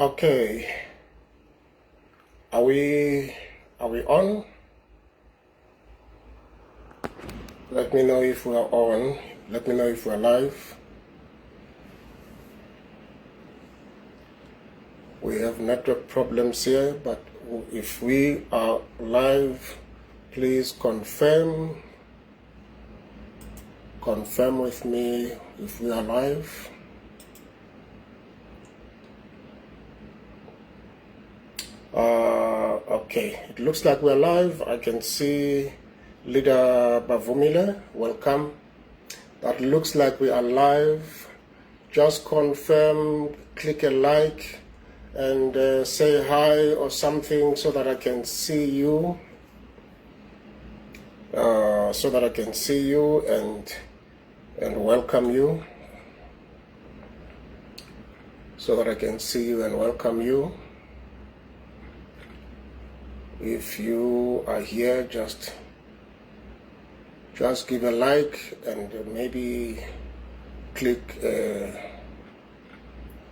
Okay, are we on? Let me know if we are on. Let me know if we're live. We have network problems here, but if we are live, please confirm with me if we are live. Okay, it looks like we're live. I can see Leader Bavumile, welcome. That looks like we are live. Just confirm, click a like, and say hi or something so that I can see you. So that I can see you and welcome you. So that I can see you and welcome you. If you are here, just give a like and maybe click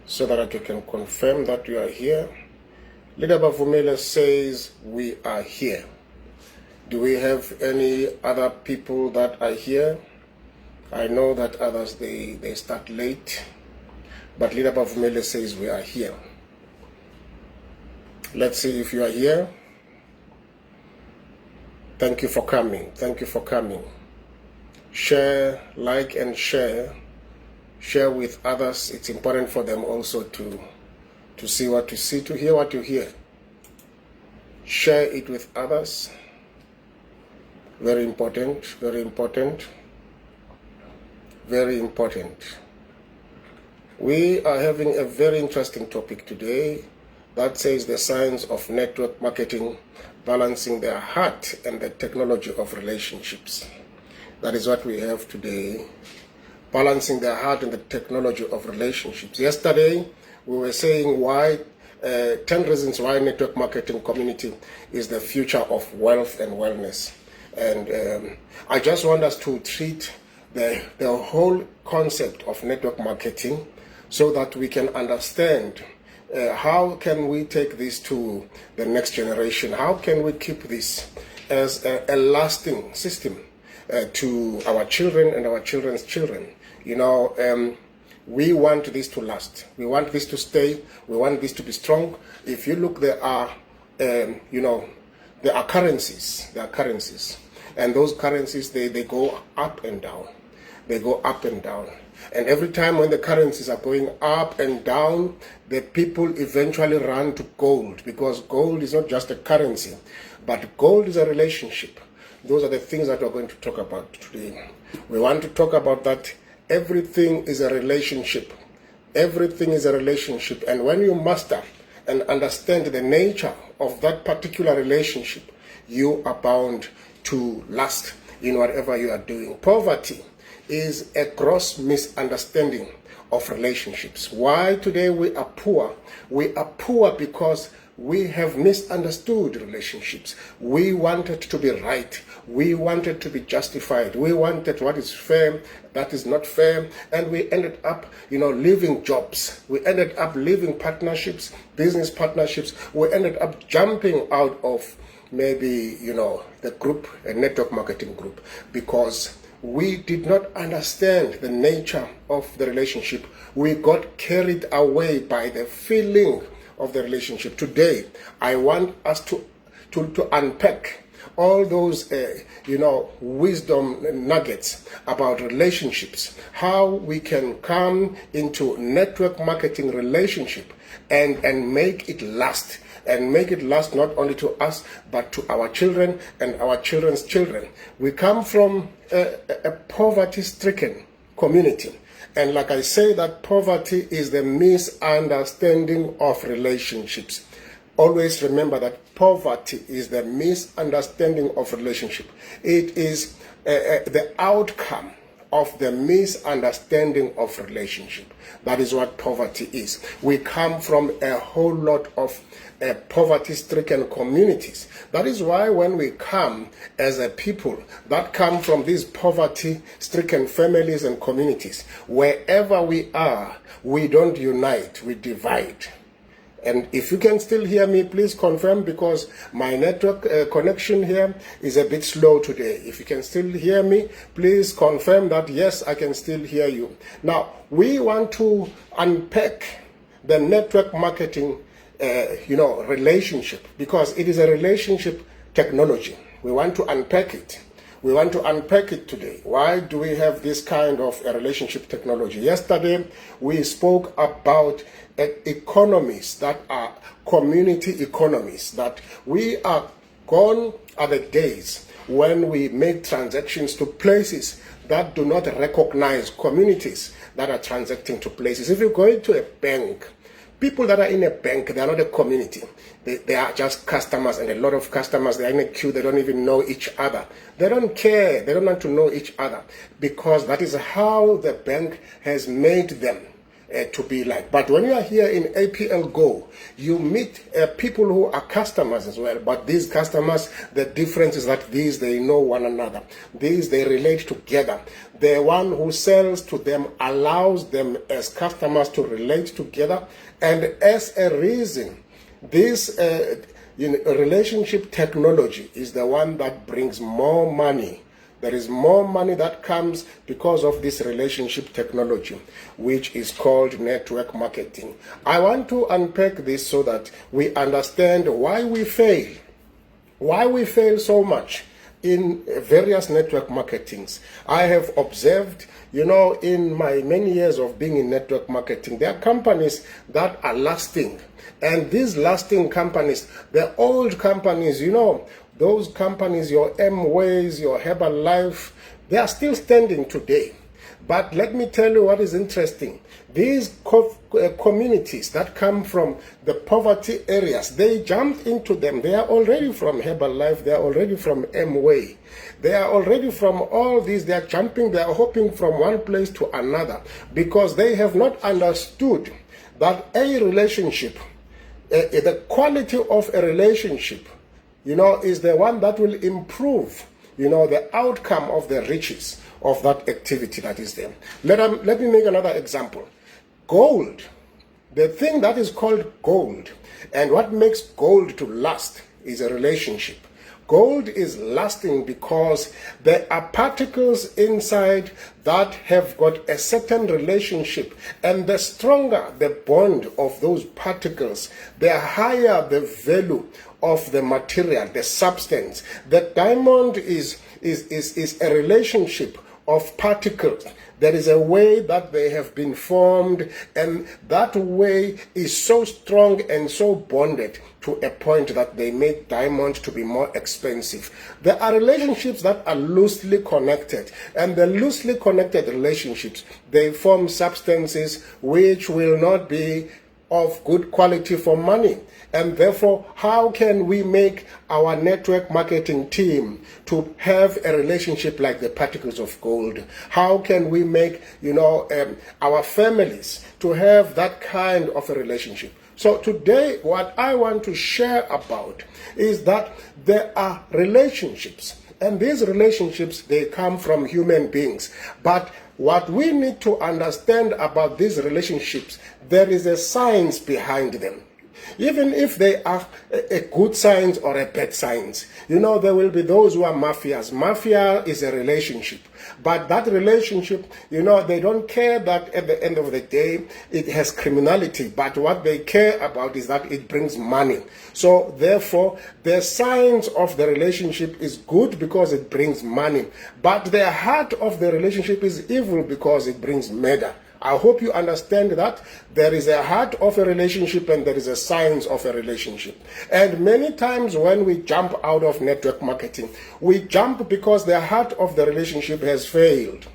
so that I can confirm that you are here. Leader Bavumile says we are here. Do we have any other people that are here? I know that others, they start late, but Leader Bavumile says we are here. Let's see if you are here. Thank you for coming. Thank you for coming. Share, like, and share. Share with others. It's important for them also to see what you see, to hear what you hear. Share it with others. Very important, very important, very important. We are having a very interesting topic today that says the science of network marketing, balancing the heart and the technology of relationships. That is what we have today, balancing the heart and the technology of relationships. Yesterday, we were saying why 10 reasons why network marketing community is the future of wealth and wellness. And I just want us to treat the whole concept of network marketing so that we can understand how can we take this to the next generation? How can we keep this as a lasting system to our children and our children's children? You know, we want this to last. We want this to stay. We want this to be strong. If you look, there are currencies. There are currencies. And those currencies, they go up and down. They go up and down. And every time when the currencies are going up and down, the people eventually run to gold, because gold is not just a currency, but gold is a relationship. Those are the things that we're going to talk about today. We want to talk about that everything is a relationship. Everything is a relationship. And when you master and understand the nature of that particular relationship, you are bound to last in whatever you are doing. Poverty is a gross misunderstanding of relationships. Why today we are poor? We are poor because we have misunderstood relationships. We wanted to be right. We wanted to be justified. We wanted what is fair, that is not fair. And we ended up, leaving jobs. We ended up leaving partnerships, business partnerships. We ended up jumping out of maybe, the group, a network marketing group, because we did not understand the nature of the relationship. We got carried away by the feeling of the relationship. Today, I want us to unpack all those, wisdom nuggets about relationships, how we can come into network marketing relationship and make it last. And make it last not only to us, but to our children and our children's children. We come from a poverty-stricken community. And like I say, that poverty is the misunderstanding of relationships. Always remember that poverty is the misunderstanding of relationship. It is the outcome of the misunderstanding of relationship. That is what poverty is. We come from a whole lot of poverty-stricken communities. That is why when we come as a people that come from these poverty-stricken families and communities, wherever we are, we don't unite, we divide. And if you can still hear me, please confirm, because my network connection here is a bit slow today. If you can still hear me, please confirm that yes, I can still hear you. Now, we want to unpack the network marketing relationship, because it is a relationship technology. We want to unpack it. We want to unpack it today. Why do we have this kind of a relationship technology? Yesterday, we spoke about economies that are community economies, that we are gone are the days when we make transactions to places that do not recognize communities that are transacting to places. If you go into a bank, people that are in a bank, they are not a community. They are just customers, and a lot of customers, they are in a queue, they don't even know each other. They don't care, they don't want to know each other, because that is how the bank has made them to be like. But when you are here in APL Go, you meet people who are customers as well. But these customers, the difference is that these, they know one another. These, they relate together. The one who sells to them allows them as customers to relate together. And as a reason, this relationship technology is the one that brings more money. There is more money that comes because of this relationship technology, which is called network marketing. I want to unpack this so that we understand why we fail so much in various network marketings. I have observed, in my many years of being in network marketing, there are companies that are lasting. And these lasting companies, the old companies, those companies, your Amways, your Herbalife, they are still standing today. But let me tell you what is interesting. These communities that come from the poverty areas, they jumped into them. They are already from Herbalife, they are already from Amway. They are already from all these, they are jumping, they are hopping from one place to another, because they have not understood that a relationship, the quality of a relationship, is the one that will improve, the outcome of the riches of that activity that is there. Let me make another example. Gold, the thing that is called gold, and what makes gold to last is a relationship. Gold is lasting because there are particles inside that have got a certain relationship, and the stronger the bond of those particles, the higher the value of the material, the substance. The diamond is a relationship of particles. There is a way that they have been formed, and that way is so strong and so bonded to a point that they make diamond to be more expensive. There are relationships that are loosely connected, and the loosely connected relationships, they form substances which will not be of good quality for money. And therefore, how can we make our network marketing team to have a relationship like the particles of gold? How can we make, our families to have that kind of a relationship? So today, what I want to share about is that there are relationships, and these relationships, they come from human beings. But what we need to understand about these relationships, there is a science behind them. Even if they are a good science or a bad science, there will be those who are mafias. Mafia is a relationship. But that relationship, they don't care that at the end of the day, it has criminality. But what they care about is that it brings money. So therefore, the science of the relationship is good because it brings money. But the heart of the relationship is evil because it brings murder. I hope you understand that there is a heart of a relationship and there is a science of a relationship. And many times when we jump out of network marketing, we jump because the heart of the relationship has failed.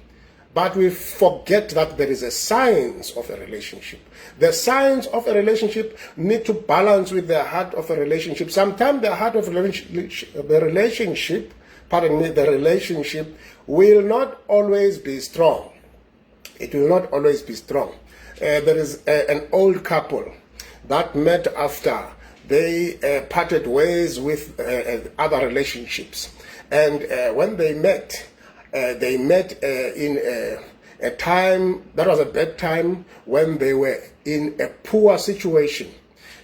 But we forget that there is a science of a relationship. The science of a relationship need to balance with the heart of a relationship. Sometimes the heart of the relationship will not always be strong. It will not always be strong. There is an old couple that met after they parted ways with other relationships. And when they met in a time that was a bad time when they were in a poor situation.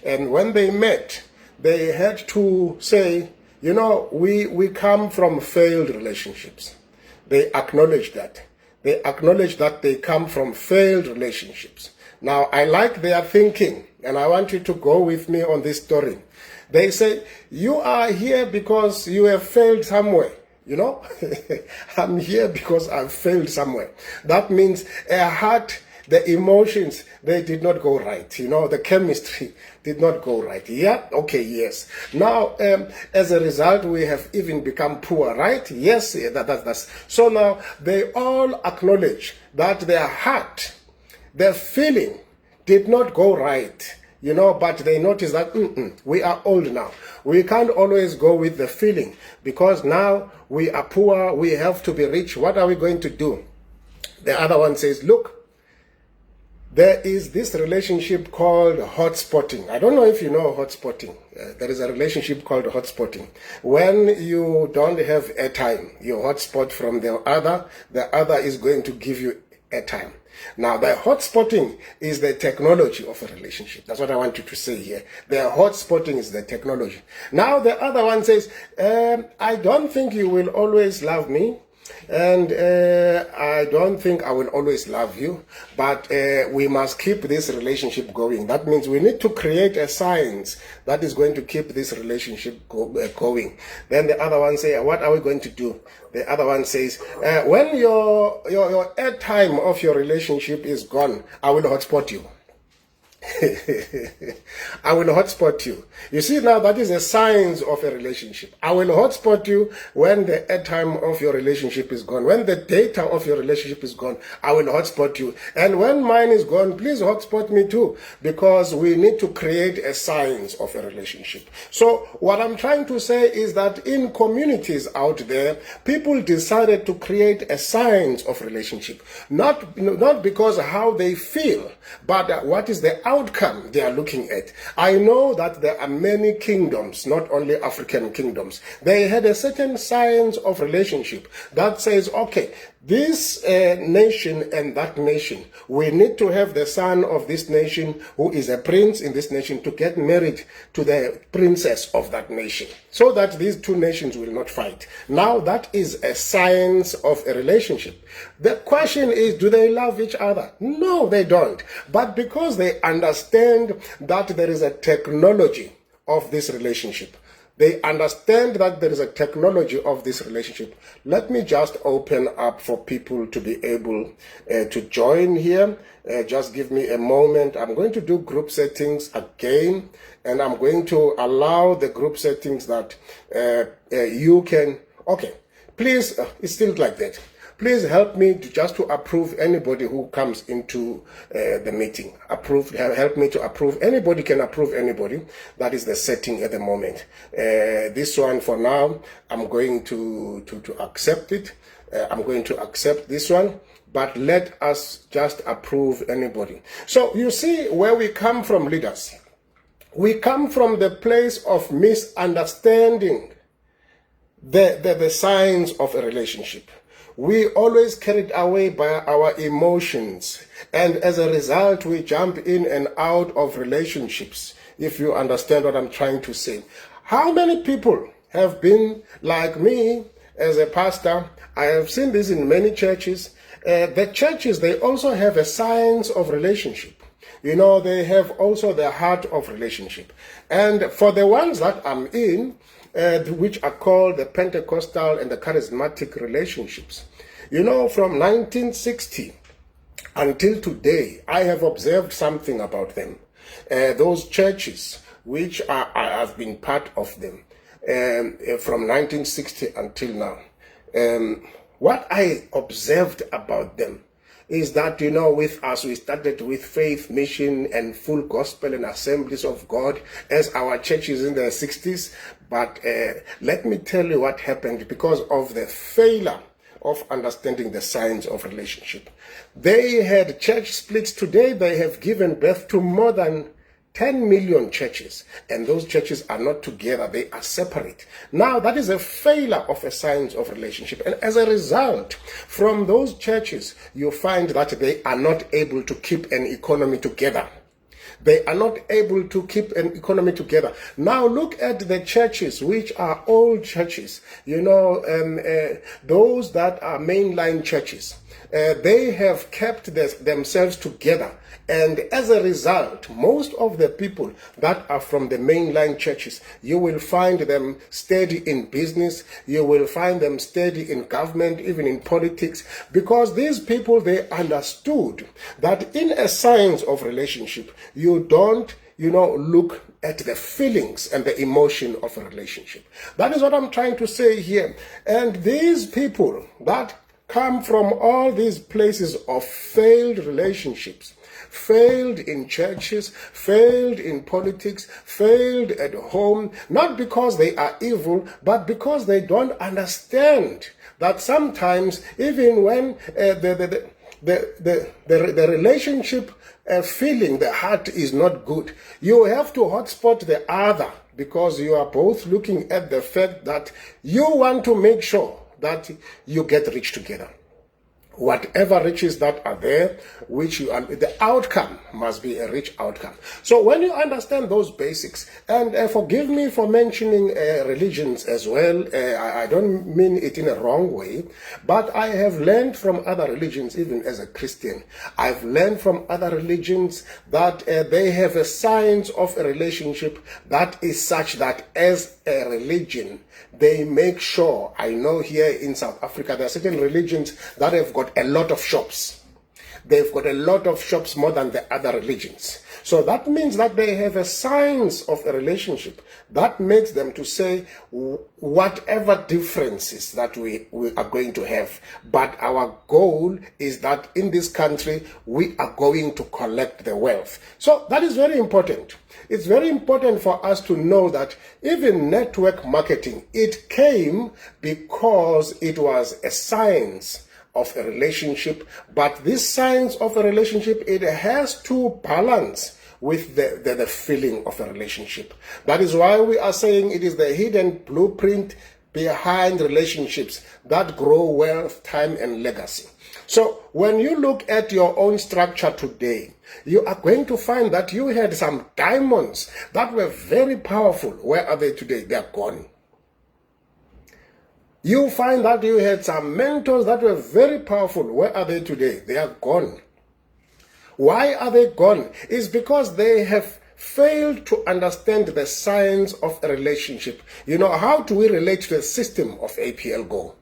And when they met, they had to say, you know, we come from failed relationships. They acknowledge that. They acknowledge that they come from failed relationships. Now, I like their thinking, and I want you to go with me on this story. They say, you are here because you have failed somewhere. You know, I'm here because I've failed somewhere. That means a heart, the emotions, they did not go right. You know, the chemistry did not go right. Yeah, okay, yes. Now, as a result, we have even become poor, right? Yes, that's. So now they all acknowledge that their heart, their feeling did not go right. You know, but they notice that we are old now. We can't always go with the feeling because now we are poor, we have to be rich. What are we going to do? The other one says, look, there is this relationship called hotspotting. I don't know if you know hotspotting. There is a relationship called hotspotting. When you don't have airtime, you hotspot from the other is going to give you airtime. Now, the hotspotting is the technology of a relationship. That's what I want you to say here. The hotspotting is the technology. Now, the other one says, I don't think you will always love me. And I don't think I will always love you, but we must keep this relationship going. That means we need to create a science that is going to keep this relationship going. Then the other one says, what are we going to do? The other one says, when your airtime of your relationship is gone, I will hotspot you. I will hotspot you. You see, now that is a sign of a relationship. I will hotspot you when the airtime of your relationship is gone. When the data of your relationship is gone, I will hotspot you. And when mine is gone, please hotspot me too, because we need to create a sign of a relationship. So what I'm trying to say is that in communities out there, people decided to create a sign of relationship. Not because how they feel, but what is the outcome they are looking at. I know that there are many kingdoms, not only African kingdoms. They had a certain science of relationship that says, okay, this nation and that nation, we need to have the son of this nation who is a prince in this nation to get married to the princess of that nation, so that these two nations will not fight. Now that is a science of a relationship. The question is, do they love each other? No, they don't. But because they understand that there is a technology of this relationship, they understand that there is a technology of this relationship. Let me just open up for people to be able to join here. Just give me a moment. I'm going to do group settings again, and I'm going to allow the group settings that you can. Okay, please, it's still like that. Please help me to approve anybody who comes into the meeting. Help me to approve. Anybody can approve anybody. That is the setting at the moment. This one for now, I'm going to accept it. I'm going to accept this one. But let us just approve anybody. So you see where we come from, leaders. We come from the place of misunderstanding the signs of a relationship. We always carried away by our emotions, and as a result, we jump in and out of relationships, if you understand what I'm trying to say. How many people have been like me as a pastor? I have seen this in many churches. The churches, they also have a science of relationship. You know, they have also the heart of relationship. And for the ones that I'm in, which are called the Pentecostal and the charismatic relationships. You know, from 1960 until today, I have observed something about them. Those churches, which I have been part of them, from 1960 until now. What I observed about them is that, you know, with us, we started with Faith Mission and Full Gospel and Assemblies of God as our churches in the 60s. But let me tell you what happened because of the failure of understanding the signs of relationship. They had church splits. Today, they have given birth to more than 10 million churches, and those churches are not together, they are separate. Now, that is a failure of a science of relationship, and as a result, from those churches, you find that they are not able to keep an economy together. They are not able to keep an economy together. Now look at the churches, which are old churches, those that are mainline churches. They have kept themselves together. And as a result, most of the people that are from the mainline churches, you will find them steady in business, you will find them steady in government, even in politics, because these people, they understood that in a science of relationship, you don't look at the feelings and the emotion of a relationship. That is what I'm trying to say here. And these people that come from all these places of failed relationships, failed in churches, failed in politics, failed at home, not because they are evil, but because they don't understand that sometimes even when the relationship feeling, the heart is not good, you have to hotspot the other, because you are both looking at the fact that you want to make sure that you get rich together. Whatever riches that are there, the outcome must be a rich outcome. So when you understand those basics, and forgive me for mentioning religions as well, I don't mean it in a wrong way, but I have learned from other religions, even as a Christian, I've learned from other religions that they have a science of a relationship that is such that as a religion, they make sure, I know here in South Africa, there are certain religions that have got a lot of shops. They've got a lot of shops more than the other religions. So that means that they have a science of a relationship that makes them to say whatever differences that we are going to have. But our goal is that in this country, we are going to collect the wealth. So that is very important. It's very important for us to know that even network marketing, it came because it was a science of a relationship, but this science of a relationship, it has to balance with the feeling of a relationship. That is why we are saying it is the hidden blueprint behind relationships that grow wealth, time, and legacy. So when you look at your own structure today, you are going to find that you had some diamonds that were very powerful. Where are they today? They are gone. You find that you had some mentors that were very powerful. Where are they today? They are gone. Why are they gone? It's because they have failed to understand the science of a relationship. How do we relate to the system of APL Go?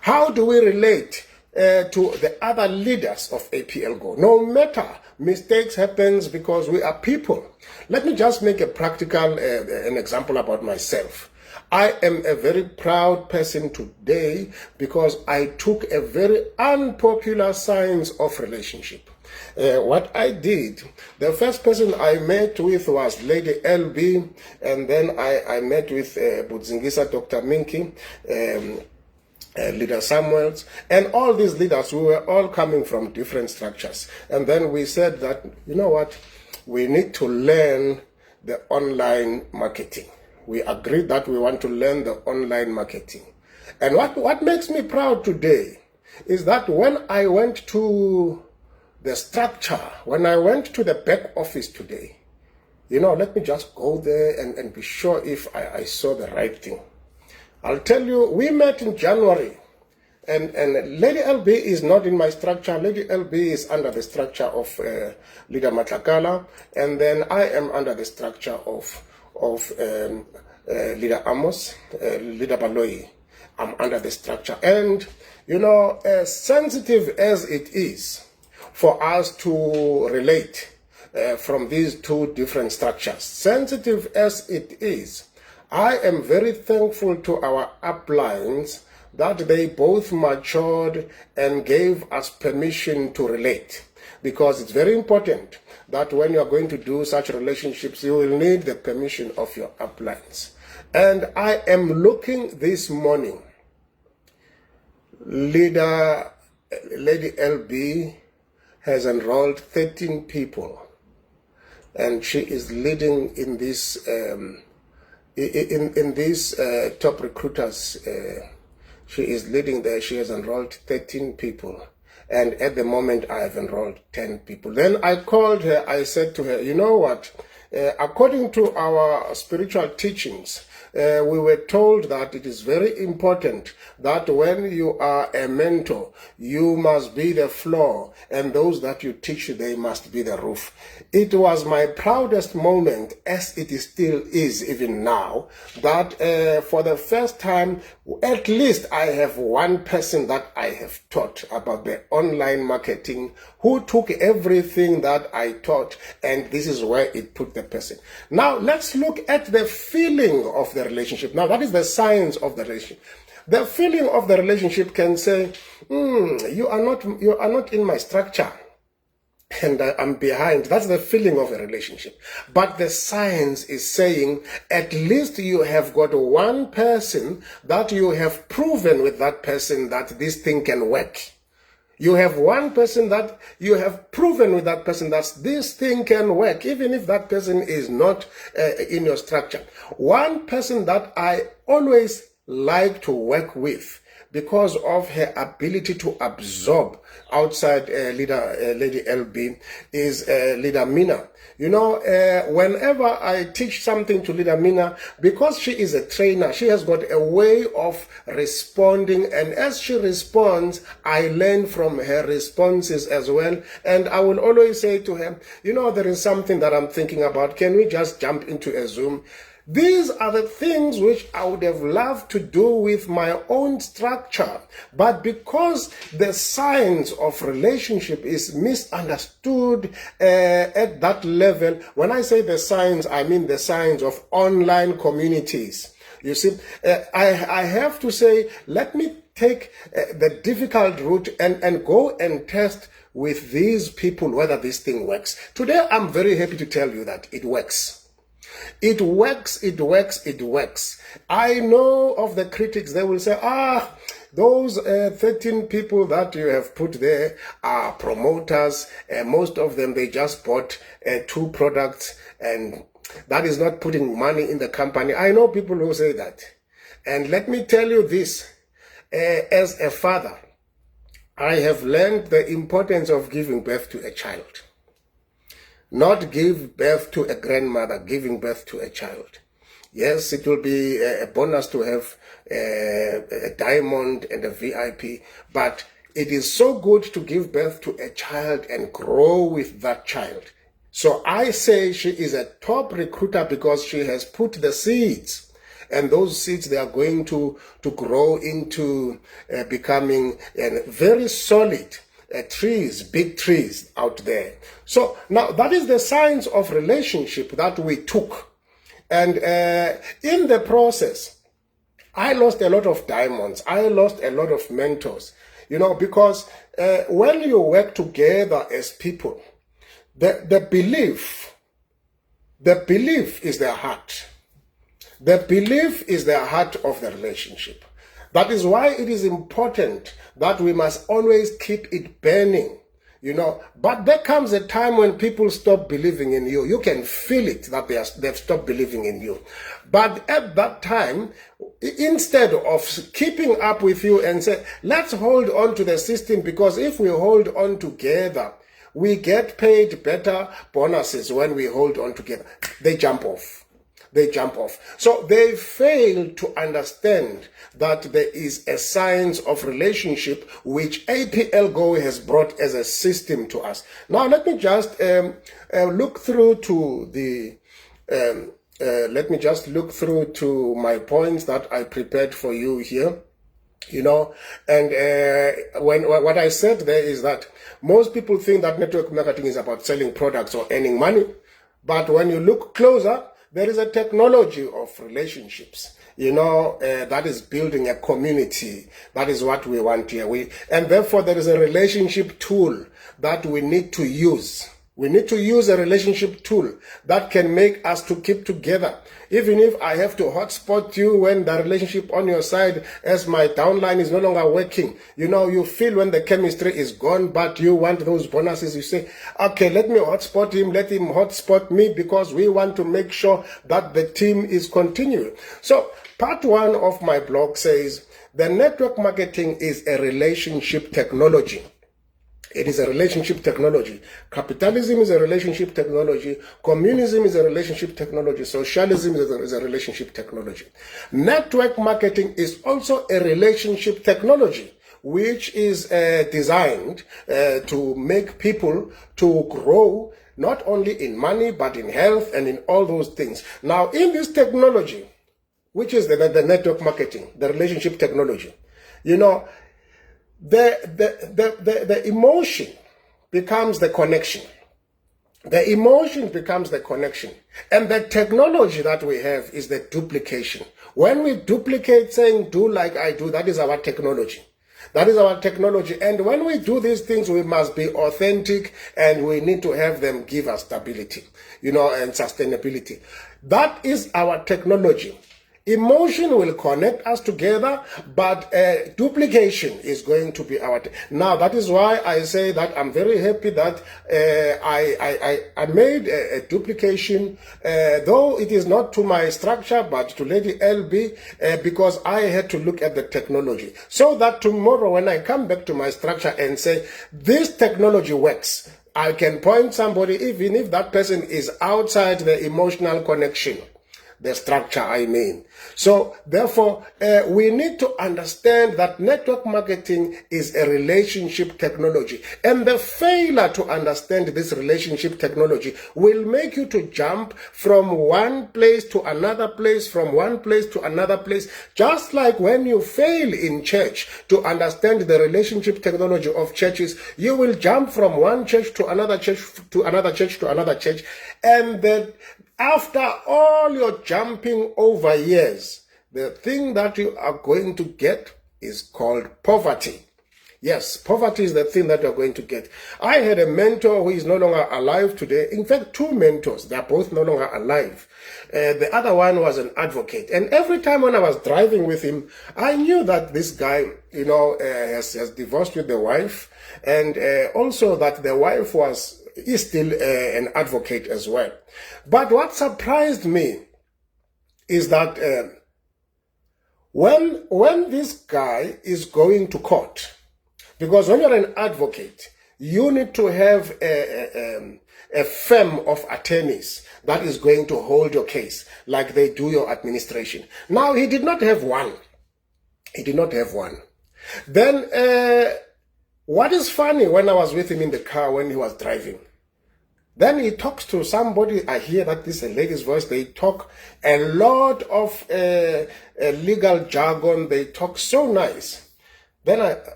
How do we relate to the other leaders of APL Go? No matter, mistakes happens because we are people. Let me just make a practical an example about myself. I am a very proud person today because I took a very unpopular science of relationship. What I did, the first person I met with was Lady LB, and then I met with Budzingisa, Dr. Minki, Leader Samuels, and all these leaders who were all coming from different structures. And then we said that, we need to learn the online marketing. We agreed that we want to learn the online marketing. And what makes me proud today is that when I went to the structure, when I went to the back office today, let me just go there and be sure if I saw the right thing. I'll tell you, we met in January, and Lady LB is not in my structure. Lady LB is under the structure of Leader Matlakala, and then I am under the structure of Leader Amos, Leader Baloyi. I'm under the structure. And, as sensitive as it is for us to relate from these two different structures, sensitive as it is, I am very thankful to our uplines that they both matured and gave us permission to relate. Because it's very important that when you are going to do such relationships, you will need the permission of your uplines. And I am looking this morning, Lady LB has enrolled 13 people, and she is leading in this in these top recruiters. She is leading there. She has enrolled 13 people. And at the moment, I have enrolled 10 people. Then I called her. I said to her, you know what? According to our spiritual teachings, we were told that it is very important that when you are a mentor, you must be the floor, and those that you teach, they must be the roof. It was my proudest moment, as it still is even now, that for the first time, at least I have one person that I have taught about the online marketing, who took everything that I taught, and this is where it put the person. Now let's look at the feeling of the relationship. Now that is the science of the relationship. The feeling of the relationship can say, you are not in my structure, and I'm behind. That's the feeling of a relationship. But the science is saying, at least you have got one person that you have proven with that person that this thing can work. You have one person that you have proven with that person that this thing can work, even if that person is not in your structure. One person that I always like to work with, because of her ability to absorb outside Lady LB, is Leader Mina. You know, whenever I teach something to Leader Mina, because she is a trainer, she has got a way of responding, and as she responds, I learn from her responses as well. And I will always say to her, you know, there is something that I'm thinking about. Can we just jump into a Zoom? These are the things which I would have loved to do with my own structure, but because the science of relationship is misunderstood at that level. When I say the science, I mean the science of online communities. You see, I have to say, let me take the difficult route and go and test with these people whether this thing works. Today, I'm very happy to tell you that it works. It works, it works, it works. I know of the critics, they will say, those 13 people that you have put there are promoters. Most of them, they just bought 2 products, and that is not putting money in the company. I know people who say that. And let me tell you this, as a father, I have learned the importance of giving birth to a child. Not give birth to a grandmother, giving birth to a child. Yes, it will be a bonus to have a diamond and a VIP, but it is so good to give birth to a child and grow with that child. So I say she is a top recruiter because she has put the seeds, and those seeds, they are going to grow into becoming very solid trees, big trees out there. So now that is the science of relationship that we took. And in the process, I lost a lot of diamonds. I lost a lot of mentors, you know, because when you work together as people, the belief is the heart. The belief is the heart of the relationship. That is why it is important that we must always keep it burning, you know. But there comes a time when people stop believing in you. You can feel it that they've stopped believing in you. But at that time, instead of keeping up with you and say, let's hold on to the system, because if we hold on together, we get paid better bonuses when we hold on together. They jump off. They jump off. So they fail to understand that there is a science of relationship which APL Go has brought as a system to us. Now let me just look through to the my points that I prepared for you here. You know, and what I said there is that most people think that network marketing is about selling products or earning money, but when you look closer, there is a technology of relationships, you know, that is building a community. That is what we want here. And therefore, there is a relationship tool that we need to use. We need to use a relationship tool that can make us to keep together. Even if I have to hotspot you when the relationship on your side, as my downline is no longer working, you know, you feel when the chemistry is gone, but you want those bonuses. You say, okay, let me hotspot him, let him hotspot me, because we want to make sure that the team is continuing. So part 1 of my blog says, the network marketing is a relationship technology. It is a relationship technology. Capitalism is a relationship technology. Communism is a relationship technology. Socialism is a relationship technology. Network marketing is also a relationship technology, which is designed to make people to grow not only in money, but in health and in all those things. Now, in this technology, which is the network marketing, the relationship technology, you know, the emotion becomes the connection. The emotion becomes the connection. And the technology that we have is the duplication. When we duplicate saying, do like I do, that is our technology. That is our technology. And when we do these things, we must be authentic and we need to have them give us stability, you know, and sustainability. That is our technology. Emotion will connect us together, but duplication is going to be our... Now, that is why I say that I'm very happy that I made a duplication, though it is not to my structure, but to Lady LB, because I had to look at the technology. So that tomorrow when I come back to my structure and say, this technology works, I can point somebody, even if that person is outside the emotional connection. The structure, I mean. So, therefore, we need to understand that network marketing is a relationship technology. And the failure to understand this relationship technology will make you to jump from one place to another place, from one place to another place. Just like when you fail in church to understand the relationship technology of churches, you will jump from one church to another church, to another church, to another church. And then after all your jumping over years, the thing that you are going to get is called poverty. Yes, poverty is the thing that you're going to get. I had a mentor who is no longer alive today. In fact, two mentors, they're both no longer alive. The other one was an advocate. And every time when I was driving with him, I knew that this guy, you know, has divorced with the wife. And also that the wife is still an advocate as well. But what surprised me is that when this guy is going to court, because when you're an advocate, you need to have a firm of attorneys that is going to hold your case, like they do your administration. Now, he did not have one. He did not have one. Then, what is funny, when I was with him in the car when he was driving, then he talks to somebody. I hear that this is a lady's voice. They talk a lot of legal jargon. They talk so nice. Then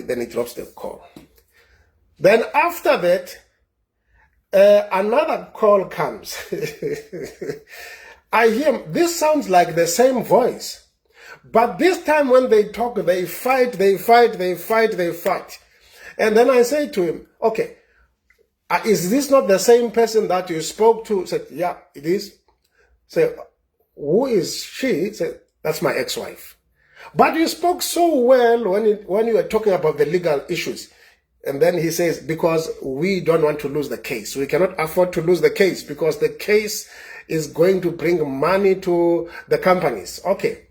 he drops the call. Then after that, another call comes. I hear, this sounds like the same voice. But this time when they talk, they fight. And then I say to him, okay, is this not the same person that you spoke to? He said, yeah, it is. Say, who is she? He said, that's my ex-wife. But you spoke so well when you were talking about the legal issues. And then he says, because we don't want to lose the case. We cannot afford to lose the case because the case is going to bring money to the companies. Okay.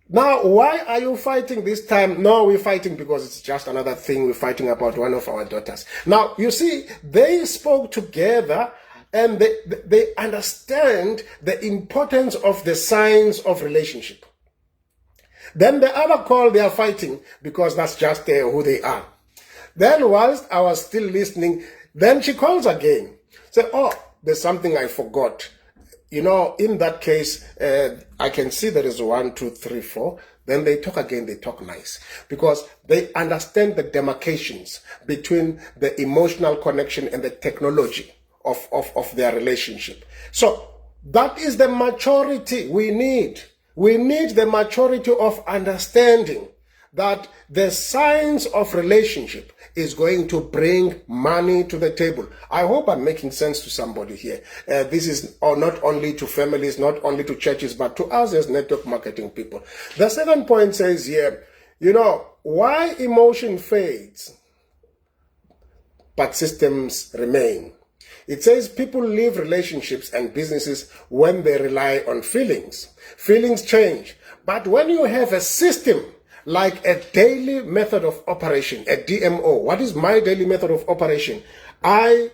Now, why are you fighting this time? No, we're fighting because it's just another thing. We're fighting about one of our daughters. Now, you see, they spoke together and they understand the importance of the signs of relationship. Then the other call, they are fighting because that's just who they are. Then whilst I was still listening, then she calls again. Say, oh, there's something I forgot. You know, in that case, I can see there is 1, 2, 3, 4. Then they talk again, they talk nice. Because they understand the demarcations between the emotional connection and the technology of their relationship. So that is the maturity we need. We need the maturity of understanding that the science of relationship is going to bring money to the table. I hope I'm making sense to somebody here. This is not only to families, not only to churches, but to us as network marketing people. The second point says here, you know, why emotion fades, but systems remain. It says people leave relationships and businesses when they rely on feelings. Feelings change. But when you have a system like a daily method of operation, a DMO. What is my daily method of operation? I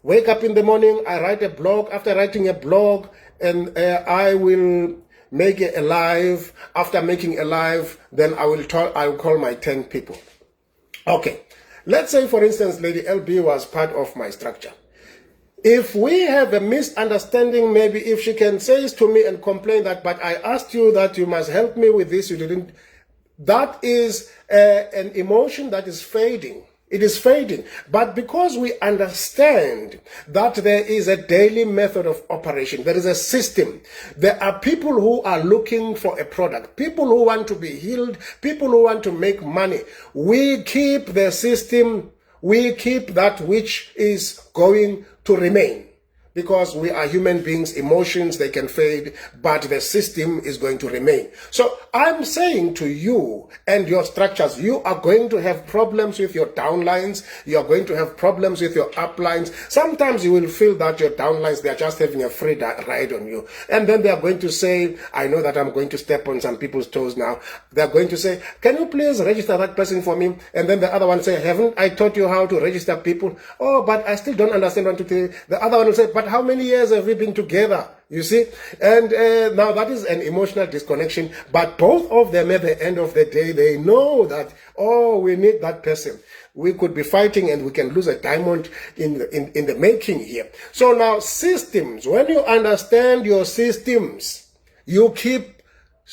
wake up in the morning, I write a blog. After writing a blog, and I will make a live. After making a live, then I will call my 10 people. Okay. Let's say, for instance, Lady LB was part of my structure. If we have a misunderstanding, maybe if she can say to me and complain that, but I asked you that you must help me with this, you didn't. That is an emotion that is fading. It is fading. But because we understand that there is a daily method of operation, there is a system. There are people who are looking for a product, people who want to be healed, people who want to make money. We keep the system, we keep that which is going to remain. Because we are human beings, emotions, they can fade, but the system is going to remain. So I'm saying to you and your structures, you are going to have problems with your downlines. You are going to have problems with your uplines. Sometimes you will feel that your downlines, they are just having a free ride on you. And then they are going to say, I know that I'm going to step on some people's toes now. They are going to say, can you please register that person for me? And then the other one say, haven't I taught you how to register people? Oh, but I still don't understand what to tell you. The other one will say, but how many years have we been together? You see? And now that is an emotional disconnection. But both of them at the end of the day, they know that, oh, we need that person. We could be fighting and we can lose a diamond in the making here. So now systems, when you understand your systems, you keep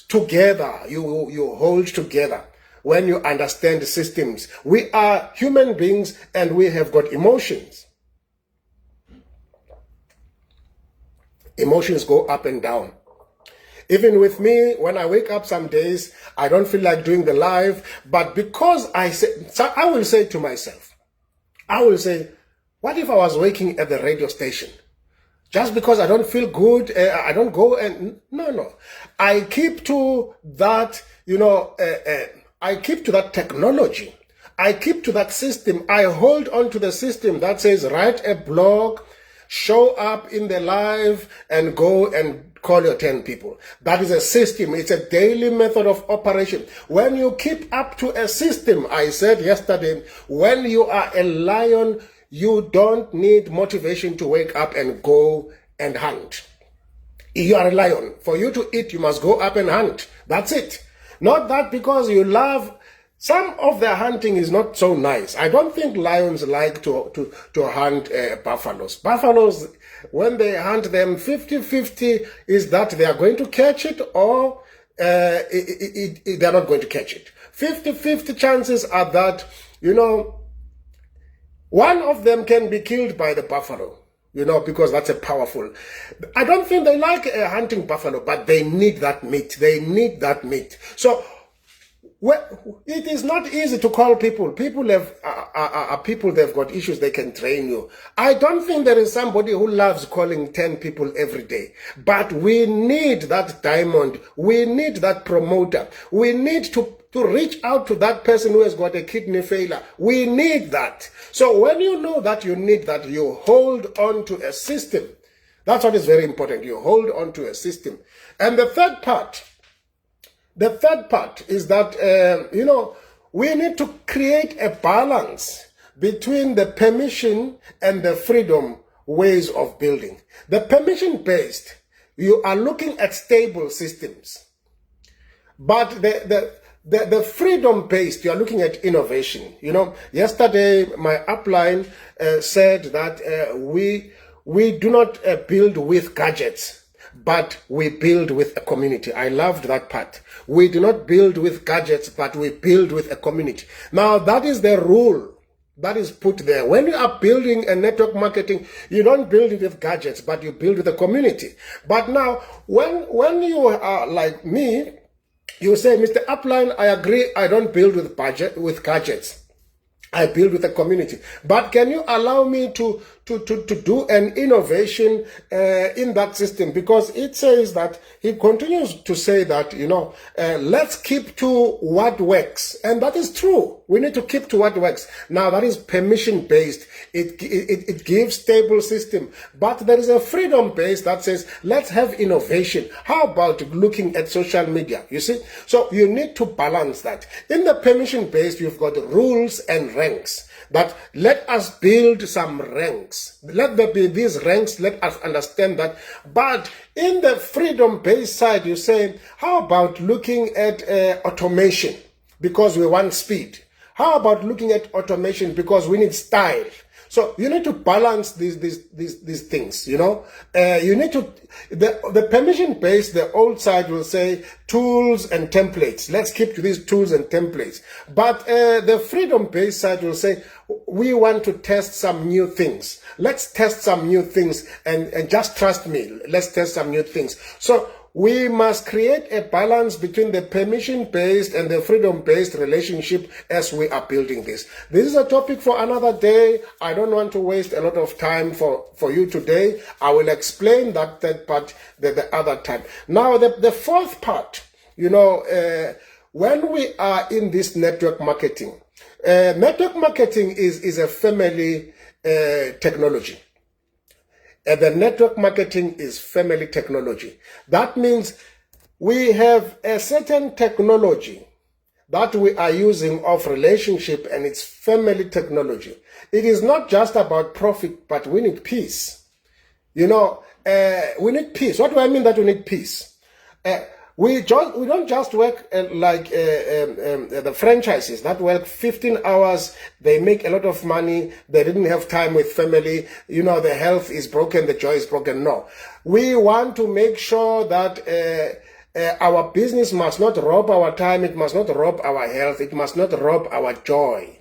together, you hold together. When you understand the systems, we are human beings and we have got emotions. Emotions go up and down. Even with me, when I wake up some days, I don't feel like doing the live, but because I will say to myself, I will say, what if I was working at the radio station? Just because I don't feel good, I don't go and, no. I keep to that, I keep to that technology. I keep to that system. I hold on to the system that says, write a blog, show up in the live, and go and call your 10 people. That is a system. It's a daily method of operation. When you keep up to a system, I said yesterday, when you are a lion, you don't need motivation to wake up and go and hunt. You are a lion. For you to eat, you must go up and hunt. That's it. Not that because you love. Some of their hunting is not so nice. I don't think lions like to hunt buffaloes. Buffaloes, when they hunt them, 50-50 is that they are going to catch it or they're not going to catch it. 50-50 chances are that, one of them can be killed by the buffalo, because that's a powerful. I don't think they like hunting buffalo, but they need that meat. They need that meat. So, well, it is not easy to call people. People have people, they've got issues, they can train you. I don't think there is somebody who loves calling 10 people every day. But we need that diamond. We need that promoter. We need to reach out to that person who has got a kidney failure. We need that. So when you know that you need that, you hold on to a system. That's what is very important. You hold on to a system. And the third part is that, we need to create a balance between the permission and the freedom ways of building. The permission-based, you are looking at stable systems. But the freedom-based, you are looking at innovation. Yesterday, my upline said that we do not build with gadgets, but we build with a community. I loved that part. We do not build with gadgets, but we build with a community. Now, that is the rule that is put there. When you are building a network marketing, you don't build it with gadgets, but you build with a community. But now, when you are like me, you say, Mr. Upline, I agree, I don't build with gadgets. I build with a community. But can you allow me to to do an innovation in that system, because it says that, he continues to say that, let's keep to what works. And that is true. We need to keep to what works. Now, that is permission-based. It gives stable system. But there is a freedom-based that says, let's have innovation. How about looking at social media? You see? So you need to balance that. In the permission-based, you've got rules and ranks. That let us build some ranks. Let there be these ranks. Let us understand that. But in the freedom-based side, you say, how about looking at automation because we want speed? How about looking at automation because we need style? So you need to balance these things, You need to, the permission-based, the old side will say tools and templates. Let's keep to these tools and templates. But the freedom-based side will say, we want to test some new things. Let's test some new things and just trust me. Let's test some new things. So we must create a balance between the permission-based and the freedom-based relationship as we are building this. This is a topic for another day. I don't want to waste a lot of time for you today. I will explain that part the other time. Now, the fourth part, when we are in this network marketing is a family technology. The network marketing is family technology. That means we have a certain technology that we are using of relationship, and it's family technology. It is not just about profit, but we need peace. We need peace. What do I mean that we need peace? We don't just work like the franchises that work 15 hours. They make a lot of money. They didn't have time with family. The health is broken. The joy is broken. No. We want to make sure that our business must not rob our time. It must not rob our health. It must not rob our joy.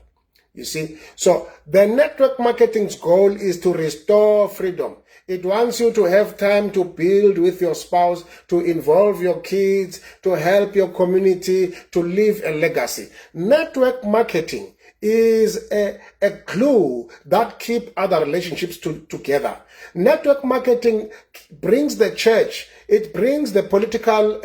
You see? So the network marketing's goal is to restore freedom. It wants you to have time to build with your spouse, to involve your kids, to help your community, to leave a legacy. Network marketing is a glue that keeps other relationships together. Network marketing brings the church, it brings the political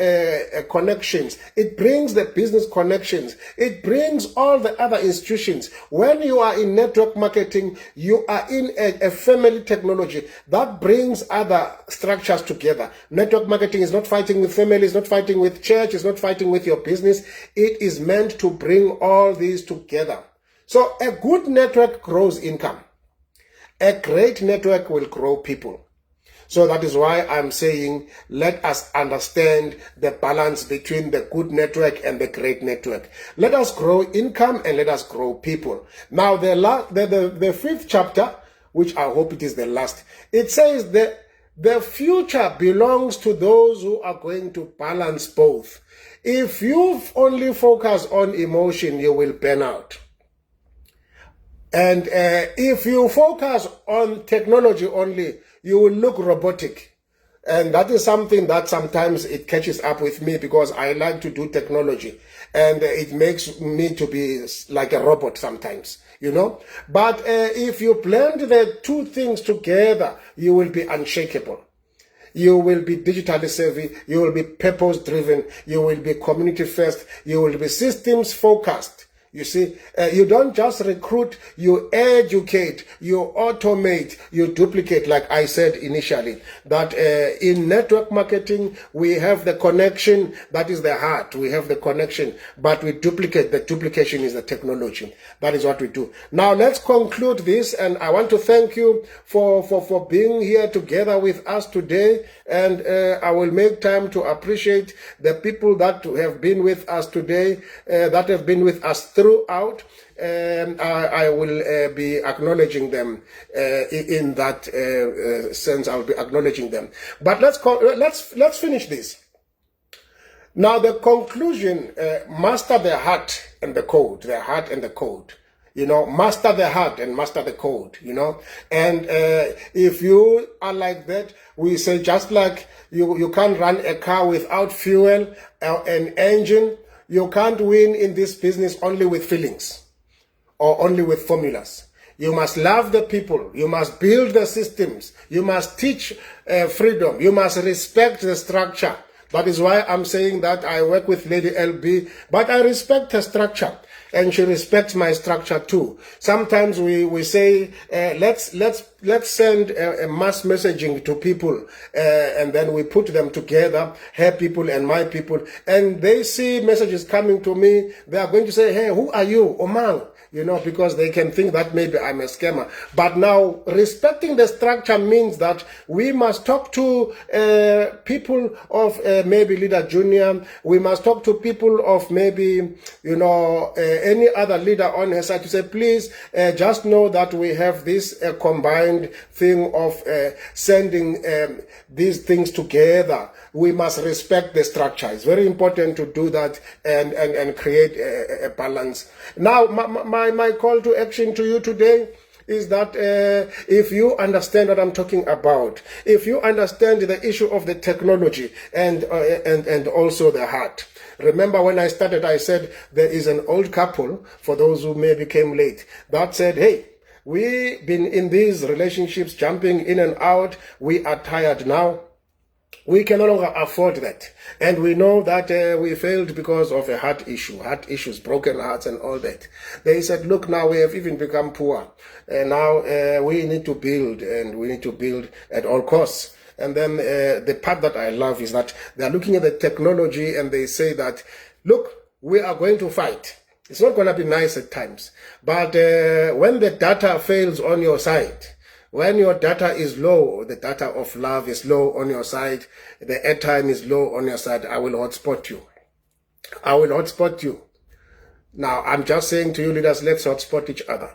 connections, it brings the business connections, it brings all the other institutions. When you are in network marketing, you are in a family technology that brings other structures together. Network marketing is not fighting with family, it's not fighting with church, it's not fighting with your business. It is meant to bring all these together. So a good network grows income. A great network will grow people. So that is why I'm saying, let us understand the balance between the good network and the great network. Let us grow income and let us grow people. Now, the fifth chapter, which I hope it is the last, it says that the future belongs to those who are going to balance both. If you only focus on emotion, you will burn out. And if you focus on technology only, you will look robotic. And that is something that sometimes it catches up with me, because I like to do technology. And it makes me to be like a robot sometimes, But if you blend the two things together, you will be unshakable. You will be digitally savvy. You will be purpose-driven. You will be community-first. You will be systems-focused. You see, you don't just recruit, you educate, you automate, you duplicate, like I said initially, that in network marketing, we have the connection, that is the heart, we have the connection, but we duplicate, the duplication is the technology. That is what we do. Now, let's conclude this, and I want to thank you for being here together with us today, and I will make time to appreciate the people that have been with us today, that have been with us throughout. I will be acknowledging them in that sense. I will be acknowledging them. But let's finish this. Now, the conclusion: master the heart and the code. The heart and the code. Master the heart and master the code. And if you are like that, we say just like you can't run a car without fuel or an engine. You can't win in this business only with feelings or only with formulas. You must love the people. You must build the systems. You must teach freedom. You must respect the structure. That is why I'm saying that I work with Lady LB, but I respect her structure. And she respects my structure too. Sometimes we say, let's send a mass messaging to people, and then we put them together, her people and my people, and they see messages coming to me. They are going to say, hey, who are you, Omang? You know, because they can think that maybe I'm a scammer. But now, respecting the structure means that we must talk to people of maybe Leader Junior. We must talk to people of maybe, you know, any other leader on her side to say, please, just know that we have this combined thing of sending these things together. We must respect the structure. It's very important to do that and create a balance. Now, my call to action to you today is that if you understand what I'm talking about, if you understand the issue of the technology and also the heart. Remember when I started, I said there is an old couple, for those who maybe came late, that said, hey, we've been in these relationships, jumping in and out. We are tired now. We can no longer afford that. And we know that we failed because of a heart issues, broken hearts and all that. They said, look, now we have even become poor. And now we need to build, and we need to build at all costs. And then the part that I love is that they're looking at the technology and they say that, look, we are going to fight. It's not going to be nice at times. But when the data fails on your side, when your data is low, the data of love is low on your side, the airtime is low on your side, I will hotspot you. I will hotspot you. Now, I'm just saying to you leaders, let's hotspot each other.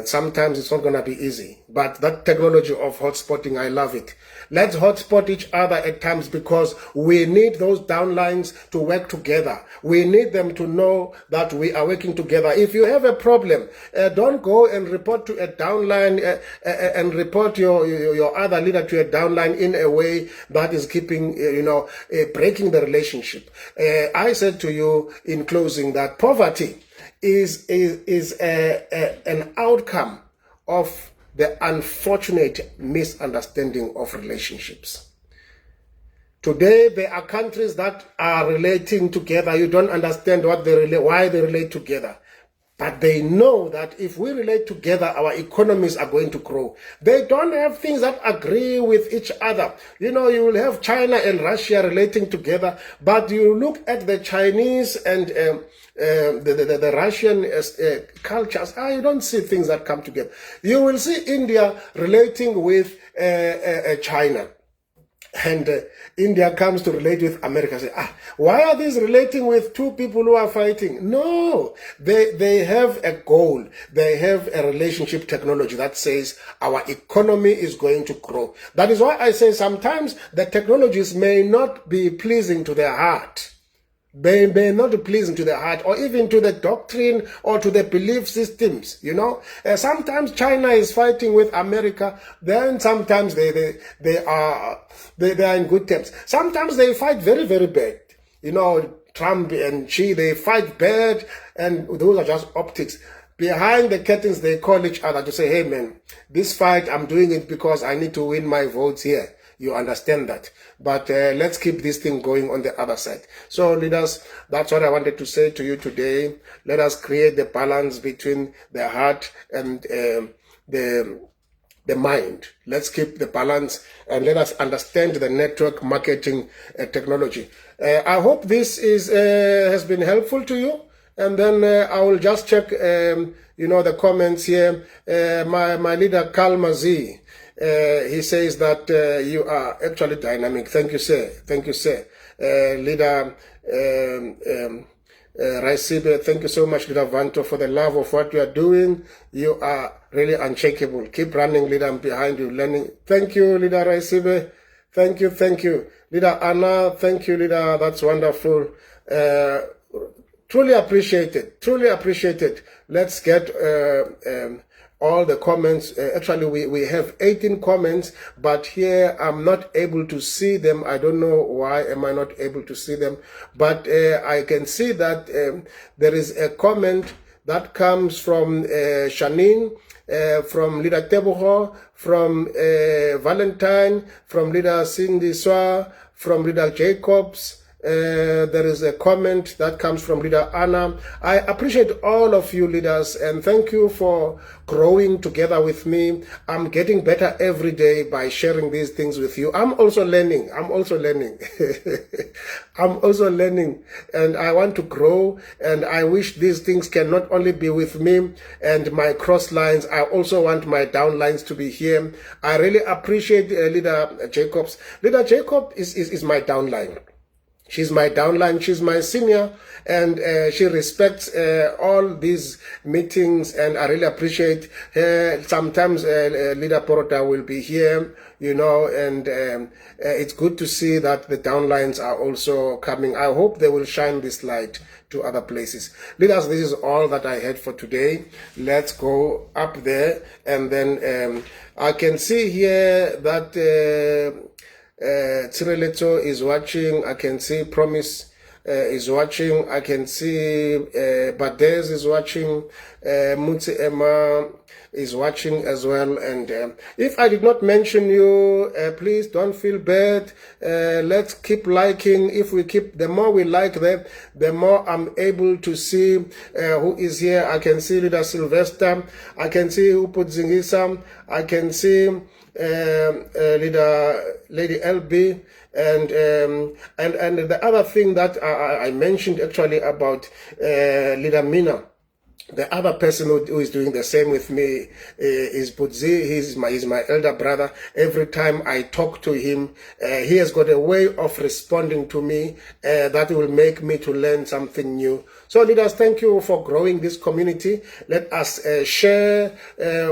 Sometimes it's not going to be easy, but that technology of hotspotting, I love it. Let's hotspot each other at times because we need those downlines to work together. We need them to know that we are working together. If you have a problem, don't go and report to a downline and report your other leader to a downline in a way that is keeping, breaking the relationship. I said to you in closing that poverty is an outcome of the unfortunate misunderstanding of relationships. Today, there are countries that are relating together. You don't understand why they relate together. But they know that if we relate together, our economies are going to grow. They don't have things that agree with each other. You know, you will have China and Russia relating together, but you look at the Chinese and the Russian cultures, you don't see things that come together. You will see India relating with China. And India comes to relate with America. Say, why are these relating with two people who are fighting? No, they have a goal. They have a relationship technology that says our economy is going to grow. That is why I say sometimes the technologies may not be pleasing to their heart. They may not be pleasing to the heart or even to the doctrine or to the belief systems, you know. Sometimes China is fighting with America, then sometimes they are in good terms. Sometimes they fight very, very bad. You know, Trump and Xi, they fight bad, and those are just optics. Behind the curtains, they call each other to say, hey man, this fight, I'm doing it because I need to win my votes here. You understand that. But let's keep this thing going on the other side. So leaders, that's what I wanted to say to you today. Let us create the balance between the heart and the mind. Let's keep the balance and let us understand the network marketing technology. I hope this has been helpful to you. And then I will just check, the comments here. My leader, Karl Mazie, he says that you are actually dynamic. Thank you, sir. Thank you, sir. Leader Raisibe, thank you so much, Leader Vanto, for the love of what you are doing. You are really unshakable. Keep running, Leader. I'm behind you, learning. Thank you, Leader Raisibe. Thank you, thank you. Leader Anna, thank you, Leader. That's wonderful. Truly appreciated. Truly appreciated. Let's get all the comments. Actually, we have 18 comments, but here I'm not able to see them. I don't know why am I not able to see them, but I can see that there is a comment That comes from Shanine, from leader Teboho, from Valentine, from leader Cindy Swa, from leader Jacobs. There is a comment that comes from leader Anna. I appreciate all of you leaders and thank you for growing together with me. I'm getting better every day by sharing these things with you. I'm also learning. I'm also learning and I want to grow, and I wish these things can not only be with me and my cross lines. I also want my down lines to be here. I really appreciate leader Jacobs. Leader Jacob is my downline. She's my downline, she's my senior, and she respects all these meetings, and I really appreciate her. Sometimes Leader Porota will be here, you know, and it's good to see that the downlines are also coming. I hope they will shine this light to other places. Leaders, this is all that I had for today. Let's go up there, and then I can see here that Tsireletso is watching. I can see Promise is watching. I can see Badez is watching. Mutsi Emma is watching as well. And if I did not mention you, please don't feel bad. Let's keep liking. If we keep, the more we like them, the more I'm able to see who is here. I can see Leader Sylvester. I can see Upuzingisa. I can see leader Lady LB, and the other thing that I mentioned actually about leader Mina. The other person who is doing the same with me is Budzi. He's my elder brother. Every time I talk to him, he has got a way of responding to me that will make me to learn something new. So leaders, thank you for growing this community. Let us share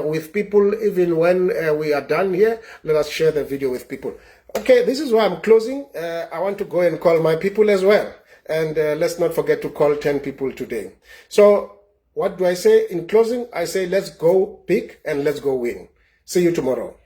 with people even when we are done here. Let us share the video with people. Okay, this is why I'm closing. I want to go and call my people as well. And let's not forget to call 10 people today. So what do I say in closing? I say, let's go big and let's go win. See you tomorrow.